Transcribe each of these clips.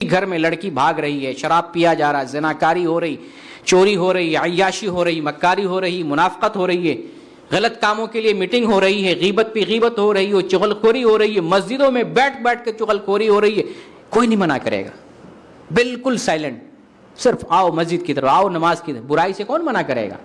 گھر میں لڑکی بھاگ رہی ہے، شراب پیا جا رہا ہے، زناکاری ہو رہی، چوری ہو رہی، عیاشی ہو رہی، مکاری ہو رہی، منافقت ہو رہی ہے، غلط کاموں کے لیے میٹنگ ہو رہی ہے، غیبت پہ غیبت ہو رہی ہے، چغلخوری ہو رہی ہے، مسجدوں میں بیٹھ بیٹھ کے چغلخوری ہو رہی ہے، کوئی نہیں منع کرے گا، بالکل سائلنٹ، صرف آؤ مسجد کی طرف، آؤ نماز کی طرف، برائی سے کون منع کرے گا؟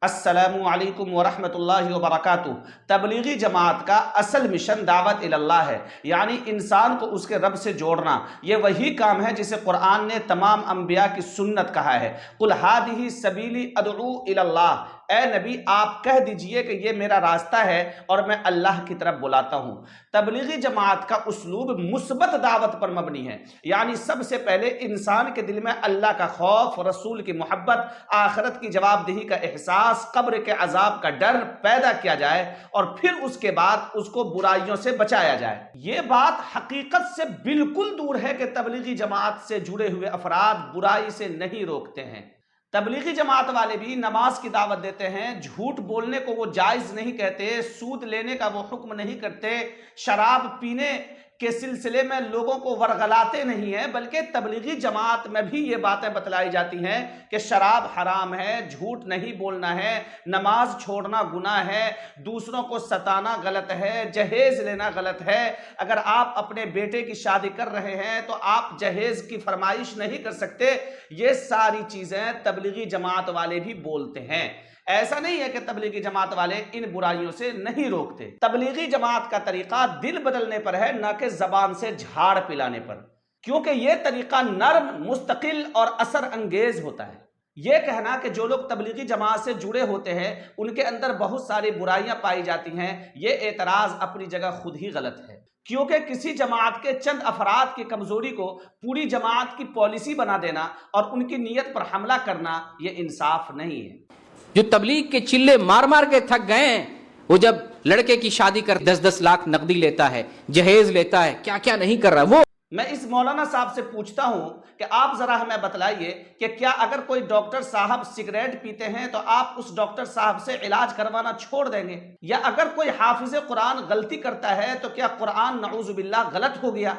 السلام علیکم ورحمۃ اللہ وبرکاتہ۔ تبلیغی جماعت کا اصل مشن دعوت اللہ ہے، یعنی انسان کو اس کے رب سے جوڑنا۔ یہ وہی کام ہے جسے قرآن نے تمام انبیاء کی سنت کہا ہے۔ قل ھذہ سبیلی ادعو الی اللہ، اے نبی آپ کہہ دیجئے کہ یہ میرا راستہ ہے اور میں اللہ کی طرف بلاتا ہوں۔ تبلیغی جماعت کا اسلوب مثبت دعوت پر مبنی ہے، یعنی سب سے پہلے انسان کے دل میں اللہ کا خوف، رسول کی محبت، آخرت کی جواب دہی کا احساس، قبر کے عذاب کا ڈر پیدا کیا جائے، اور پھر اس کے بعد اس کو برائیوں سے بچایا جائے۔ یہ بات حقیقت سے بالکل دور ہے کہ تبلیغی جماعت سے جڑے ہوئے افراد برائی سے نہیں روکتے ہیں۔ تبلیغی جماعت والے بھی نماز کی دعوت دیتے ہیں، جھوٹ بولنے کو وہ جائز نہیں کہتے، سود لینے کا وہ حکم نہیں کرتے، شراب پینے کے سلسلے میں لوگوں کو ورغلاتے نہیں ہیں، بلکہ تبلیغی جماعت میں بھی یہ باتیں بتلائی جاتی ہیں کہ شراب حرام ہے، جھوٹ نہیں بولنا ہے، نماز چھوڑنا گناہ ہے، دوسروں کو ستانا غلط ہے، جہیز لینا غلط ہے۔ اگر آپ اپنے بیٹے کی شادی کر رہے ہیں تو آپ جہیز کی فرمائش نہیں کر سکتے۔ یہ ساری چیزیں تبلیغی جماعت والے بھی بولتے ہیں۔ ایسا نہیں ہے کہ تبلیغی جماعت والے ان برائیوں سے نہیں روکتے۔ تبلیغی جماعت کا طریقہ دل بدلنے پر ہے، نہ کہ زبان سے جھاڑ پلانے پر، کیونکہ یہ طریقہ نرم، مستقل اور اثر انگیز ہوتا ہے۔ یہ کہنا کہ جو لوگ تبلیغی جماعت سے جڑے ہوتے ہیں ان کے اندر بہت ساری برائیاں پائی جاتی ہیں، یہ اعتراض اپنی جگہ خود ہی غلط ہے، کیونکہ کسی جماعت کے چند افراد کی کمزوری کو پوری جماعت کی پالیسی بنا دینا اور ان کی نیت پر حملہ کرنا یہ انصاف نہیں ہے۔ جو تبلیغ کے چلے مار مار کے تھک گئے ہیں، وہ جب لڑکے کی شادی کر 10-10 لاکھ نقدی لیتا ہے، جہیز لیتا ہے، کیا کیا نہیں کر رہا وہ۔ میں اس مولانا صاحب سے پوچھتا ہوں کہ آپ ذرا ہمیں بتلائیے کہ کیا اگر کوئی ڈاکٹر صاحب سگریٹ پیتے ہیں تو آپ اس ڈاکٹر صاحب سے علاج کروانا چھوڑ دیں گے؟ یا اگر کوئی حافظ قرآن غلطی کرتا ہے تو کیا قرآن نعوذ باللہ غلط ہو گیا؟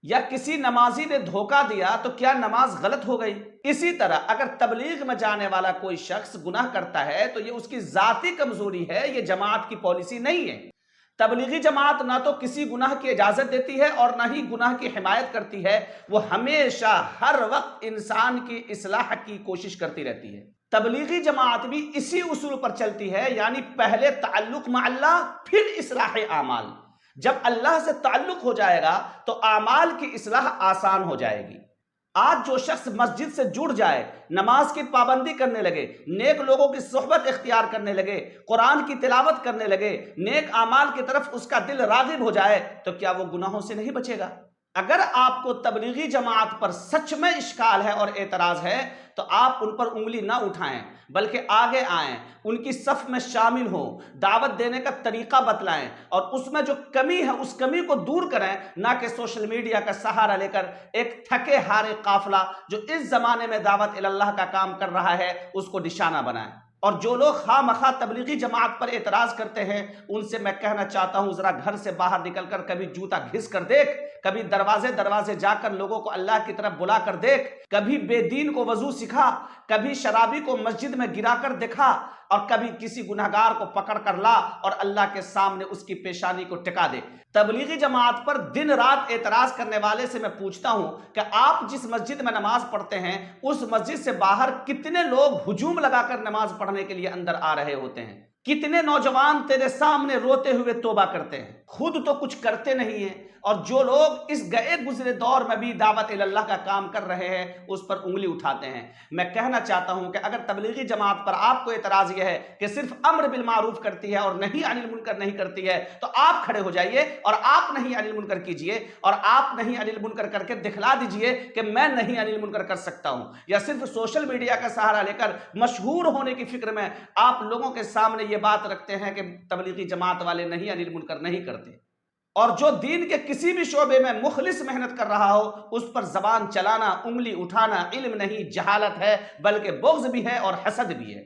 یا کسی نمازی نے دھوکہ دیا تو کیا نماز غلط ہو گئی؟ اسی طرح اگر تبلیغ میں جانے والا کوئی شخص گناہ کرتا ہے تو یہ اس کی ذاتی کمزوری ہے، یہ جماعت کی پالیسی نہیں ہے۔ تبلیغی جماعت نہ تو کسی گناہ کی اجازت دیتی ہے اور نہ ہی گناہ کی حمایت کرتی ہے، وہ ہمیشہ ہر وقت انسان کی اصلاح کی کوشش کرتی رہتی ہے۔ تبلیغی جماعت بھی اسی اصول پر چلتی ہے، یعنی پہلے تعلق مع اللہ، پھر اصلاح اعمال۔ جب اللہ سے تعلق ہو جائے گا تو اعمال کی اصلاح آسان ہو جائے گی۔ آج جو شخص مسجد سے جڑ جائے، نماز کی پابندی کرنے لگے، نیک لوگوں کی صحبت اختیار کرنے لگے، قرآن کی تلاوت کرنے لگے، نیک اعمال کی طرف اس کا دل راغب ہو جائے تو کیا وہ گناہوں سے نہیں بچے گا؟ اگر آپ کو تبلیغی جماعت پر سچ میں اشکال ہے اور اعتراض ہے تو آپ ان پر انگلی نہ اٹھائیں، بلکہ آگے آئیں، ان کی صف میں شامل ہوں، دعوت دینے کا طریقہ بتلائیں اور اس میں جو کمی ہے اس کمی کو دور کریں، نہ کہ سوشل میڈیا کا سہارا لے کر ایک تھکے ہارے قافلہ جو اس زمانے میں دعوت اللہ کا کام کر رہا ہے اس کو نشانہ بنائیں۔ اور جو لوگ خواہ مخواہ تبلیغی جماعت پر اعتراض کرتے ہیں ان سے میں کہنا چاہتا ہوں ذرا گھر سے باہر نکل کر کبھی جوتا گھس کر دیکھ، کبھی دروازے جا کر لوگوں کو اللہ کی طرف بلا کر دیکھ، کبھی بے دین کو وضو سکھا، کبھی شرابی کو مسجد میں گرا کر دکھا، اور کبھی کسی گنہگار کو پکڑ کر لا اور اللہ کے سامنے اس کی پیشانی کو ٹکا دے۔ تبلیغی جماعت پر دن رات اعتراض کرنے والے سے میں پوچھتا ہوں کہ آپ جس مسجد میں نماز پڑھتے ہیں اس مسجد سے باہر کتنے لوگ ہجوم لگا کر نماز پڑھنے کے لیے اندر آ رہے ہوتے ہیں؟ کتنے نوجوان تیرے سامنے روتے ہوئے توبہ کرتے ہیں؟ خود تو کچھ کرتے نہیں ہیں، اور جو لوگ اس گئے گزرے دور میں بھی دعوت اللہ کا کام کر رہے ہیں اس پر انگلی اٹھاتے ہیں۔ میں کہنا چاہتا ہوں کہ اگر تبلیغی جماعت پر آپ کو اعتراض یہ ہے کہ صرف امر بالمعروف کرتی ہے اور نہیں عن المنکر نہیں کرتی ہے تو آپ کھڑے ہو جائیے اور آپ نہیں عن المنکر کیجئے، اور آپ نہیں عن المنکر کر کے دکھلا دیجئے کہ میں نہیں عن المنکر کر سکتا ہوں۔ یا صرف سوشل میڈیا کا سہارا لے کر مشہور ہونے کی فکر میں آپ لوگوں کے سامنے یہ بات رکھتے ہیں کہ تبلیغی جماعت والے نہیں عن المنکر نہیں کرتے، اور جو دین کے کسی بھی شعبے میں مخلص محنت کر رہا ہو اس پر زبان چلانا، انگلی اٹھانا علم نہیں جہالت ہے، بلکہ بغض بھی ہے اور حسد بھی ہے۔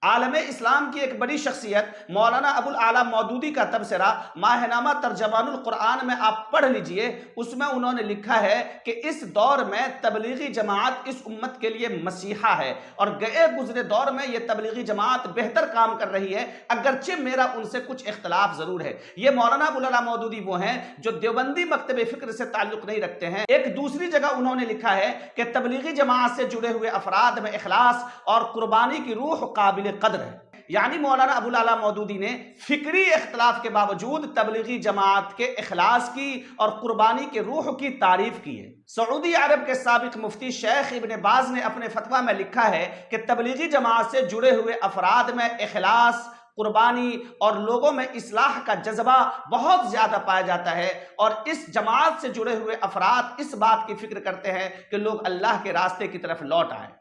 عالم اسلام کی ایک بڑی شخصیت مولانا ابو الاعلیٰ مودودی کا تبصرہ ماہنامہ ترجمان القرآن میں آپ پڑھ لیجئے. اس میں انہوں نے لکھا ہے کہ اس دور میں تبلیغی جماعت اس امت کے لیے مسیحا ہے، اور گئے گزرے دور میں یہ تبلیغی جماعت بہتر کام کر رہی ہے، اگرچہ میرا ان سے کچھ اختلاف ضرور ہے. یہ مولانا ابو الاعلیٰ مودودی وہ ہیں جو دیوبندی مکتب فکر سے تعلق نہیں رکھتے ہیں. ایک دوسری جگہ انہوں نے لکھا ہے کہ تبلیغی جماعت سے جڑے ہوئے افراد میں اخلاص اور قربانی کی روح قابل قدر ہے. یعنی مولانا ابو الاعلیٰ مودودی نے فکری اختلاف کے باوجود تبلیغی جماعت کے اخلاص کی اور قربانی کے روح کی تعریف کی ہے. سعودی عرب کے سابق مفتی شیخ ابن باز نے اپنے فتویٰ میں لکھا ہے کہ تبلیغی جماعت سے جڑے ہوئے افراد میں اخلاص، قربانی اور لوگوں میں اصلاح کا جذبہ بہت زیادہ پایا جاتا ہے، اور اس جماعت سے جڑے ہوئے افراد اس بات کی فکر کرتے ہیں کہ لوگ اللہ کے راستے کی طرف لوٹ آئیں.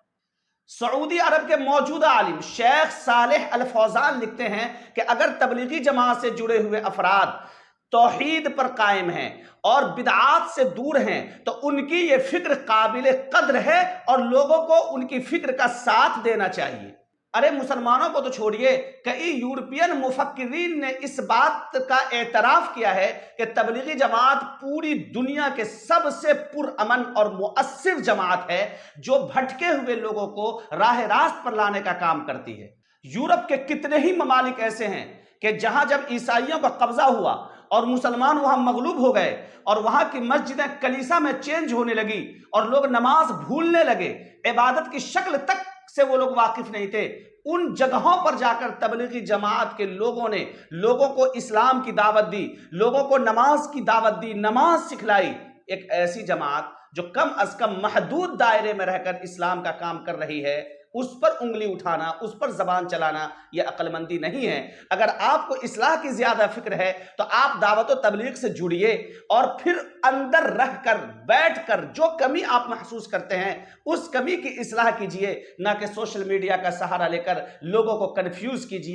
سعودی عرب کے موجودہ عالم شیخ صالح الفوزان لکھتے ہیں کہ اگر تبلیغی جماعت سے جڑے ہوئے افراد توحید پر قائم ہیں اور بدعات سے دور ہیں تو ان کی یہ فکر قابل قدر ہے اور لوگوں کو ان کی فکر کا ساتھ دینا چاہیے. ارے مسلمانوں کو تو چھوڑیے، کئی یورپین مفکرین نے اس بات کا اعتراف کیا ہے کہ تبلیغی جماعت پوری دنیا کے سب سے پرامن اور مؤثر جماعت ہے جو بھٹکے ہوئے لوگوں کو راہ راست پر لانے کا کام کرتی ہے. یورپ کے کتنے ہی ممالک ایسے ہیں کہ جہاں جب عیسائیوں کا قبضہ ہوا اور مسلمان وہاں مغلوب ہو گئے اور وہاں کی مسجدیں کلیسا میں چینج ہونے لگی اور لوگ نماز بھولنے لگے، عبادت کی شکل تک سے وہ لوگ واقف نہیں تھے، ان جگہوں پر جا کر تبلیغی جماعت کے لوگوں نے لوگوں کو اسلام کی دعوت دی، لوگوں کو نماز کی دعوت دی، نماز سکھلائی. ایک ایسی جماعت جو کم از کم محدود دائرے میں رہ کر اسلام کا کام کر رہی ہے، اس پر انگلی اٹھانا، اس پر زبان چلانا یہ عقل مندی نہیں ہے. اگر آپ کو اصلاح کی زیادہ فکر ہے تو آپ دعوت و تبلیغ سے جڑیے اور پھر اندر رہ کر بیٹھ کر جو کمی آپ محسوس کرتے ہیں اس کمی کی اصلاح کیجیے، نہ کہ سوشل میڈیا کا سہارا لے کر لوگوں کو کنفیوز کیجیے.